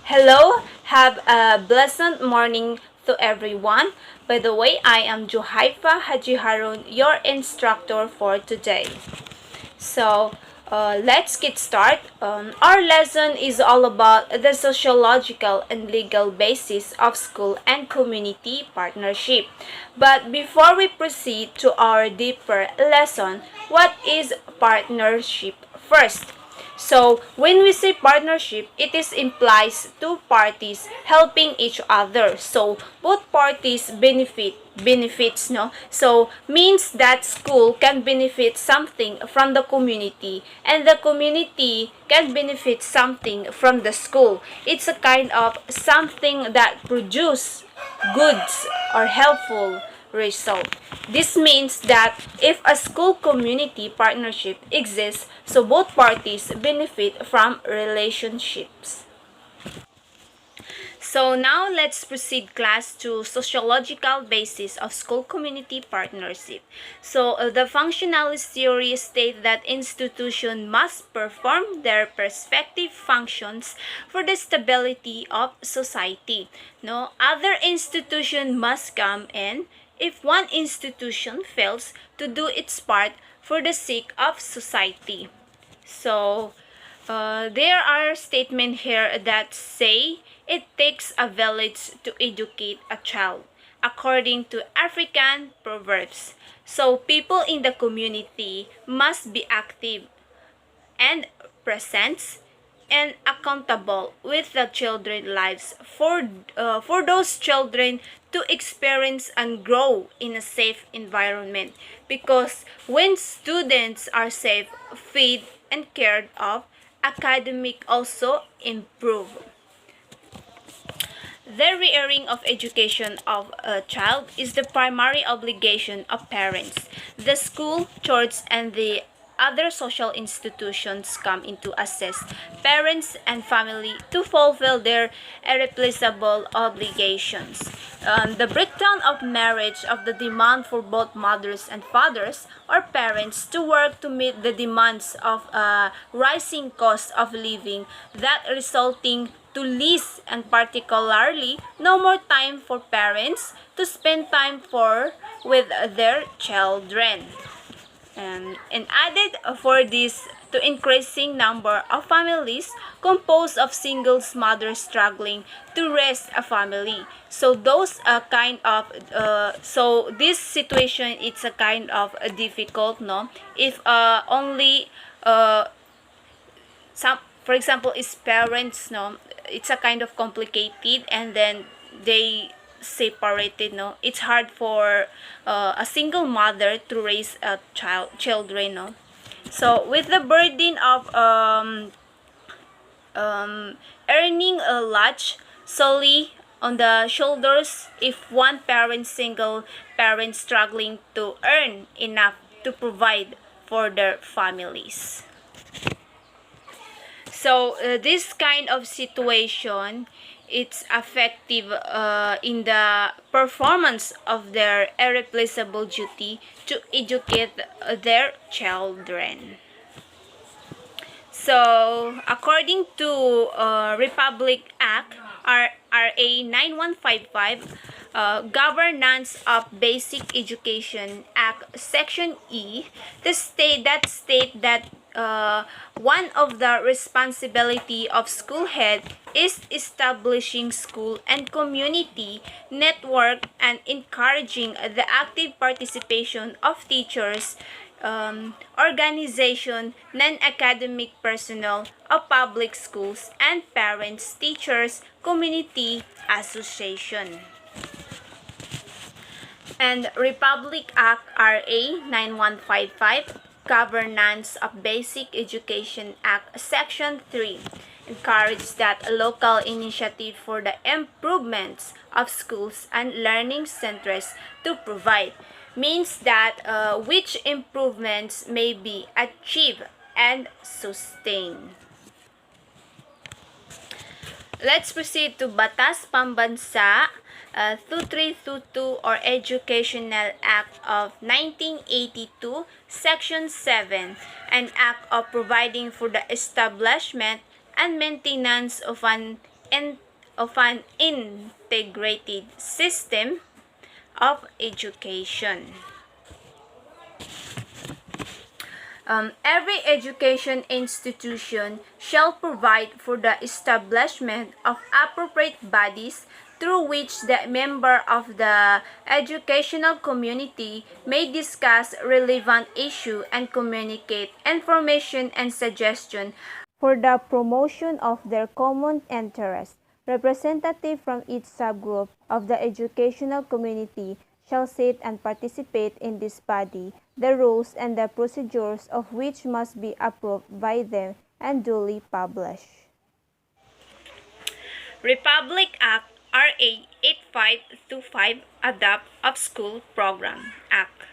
Hello, have a blessed morning to everyone. By the way, I am Juhaifa Haji Harun, your instructor for today. Let's get started. Our lesson is all about the sociological and legal basis of school and community partnership. But before we proceed to our deeper lesson, what is partnership first? So, when we say partnership, it is implies two parties helping each other. So, both parties benefits, no? So, means that school can benefit something from the community and the community can benefit something from the school. It's a kind of something that produce goods or helpful result. This means that if a school community partnership exists, so both parties benefit from relationships. So now let's proceed class to sociological basis of school community partnership. The functionalist theory states that institutions must perform their respective functions for the stability of society. No other institution must come in if one institution fails to do its part for the sake of society. There are statements here that say it takes a village to educate a child, according to African proverbs. So people in the community must be active and present and accountable with the children's lives for those children to experience and grow in a safe environment, because when students are safe, fed, and cared of, academic also improve. The rearing of education of a child is the primary obligation of parents. The school, church, and the other social institutions come into assist parents and family to fulfill their irreplaceable obligations. The breakdown of marriage of the demand for both mothers and fathers or parents to work to meet the demands of a rising cost of living, that resulting to lease, and particularly no more time for parents to spend time for with their children. And added for this to increasing number of families composed of singles mothers struggling to raise a family. So those kind of so this situation, it's a kind of difficult, no, if only some, for example, is parents, no, it's a kind of complicated, and then they separated, no, it's hard for a single mother to raise a children, no. So with the burden of earning a lot solely on the shoulders, if one parent, single parent, struggling to earn enough to provide for their families. This kind of situation, it's effective in the performance of their irreplaceable duty to educate their children. So, according to Republic Act RA 9155, Governance of Basic Education Act Section E, the state that one of the responsibility of school head is establishing school and community network and encouraging the active participation of teachers, organization, non-academic personnel of public schools, and parents, teachers, community association. And Republic Act RA 9155, Governance of Basic Education Act Section 3, encourages that a local initiative for the improvements of schools and learning centers to provide means that which improvements may be achieved and sustained. Let's proceed to Batas Pambansa 2322 or Educational Act of 1982, Section 7, an act of providing for the establishment and maintenance of an an integrated system of education. Every education institution shall provide for the establishment of appropriate bodies through which the member of the educational community may discuss relevant issue and communicate information and suggestion for the promotion of their common interest. Representative from each subgroup of the educational community shall sit and participate in this body, the rules and the procedures of which must be approved by them and duly published. Republic Act RA 8525 Adopt of School Program Act.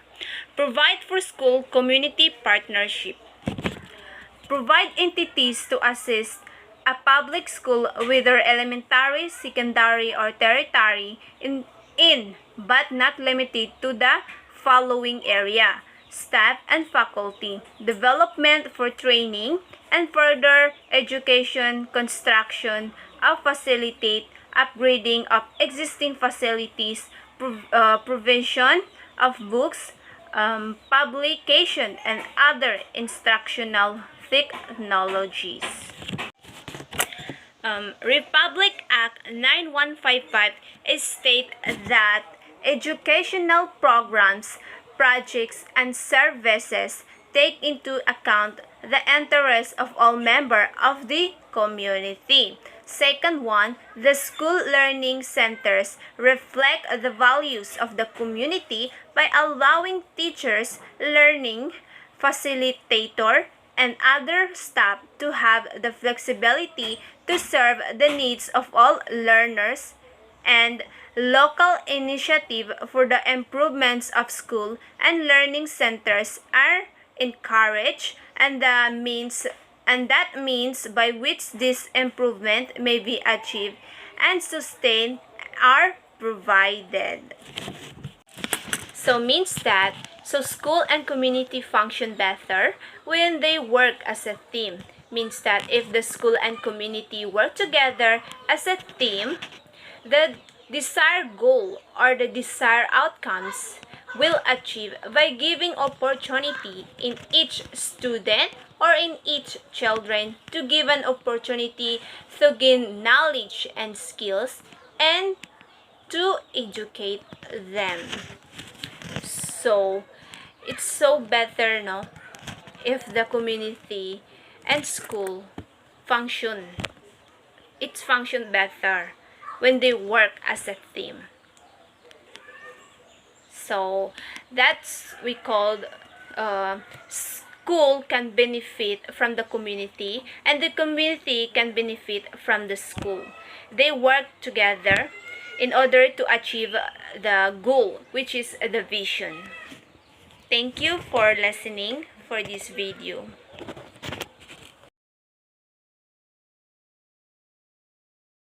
Provide for school community partnership. Provide entities to assist a public school, whether elementary, secondary, or tertiary, in but not limited to the following area: staff and faculty, development for training and further education, construction of facilitate, upgrading of existing facilities, provision of books, publication, and other instructional technologies. Republic Act 9155 states that educational programs, projects, and services take into account the interests of all members of the community. Second one, the school learning centers reflect the values of the community by allowing teachers, learning facilitator, and other staff to have the flexibility to serve the needs of all learners, and local initiative for the improvements of school and learning centers are encouraged, and that means by which this improvement may be achieved and sustained are provided. So means that school and community function better when they work as a team. Means that if the school and community work together as a team, the desired goal or the desired outcomes will achieve by giving opportunity in each student or in each children to give an opportunity to gain knowledge and skills and to educate them. So it's so better, no, if the community and school function better when they work as a team. So that's we called school can benefit from the community and the community can benefit from the school. They work together in order to achieve the goal, which is the vision. Thank you for listening for this video.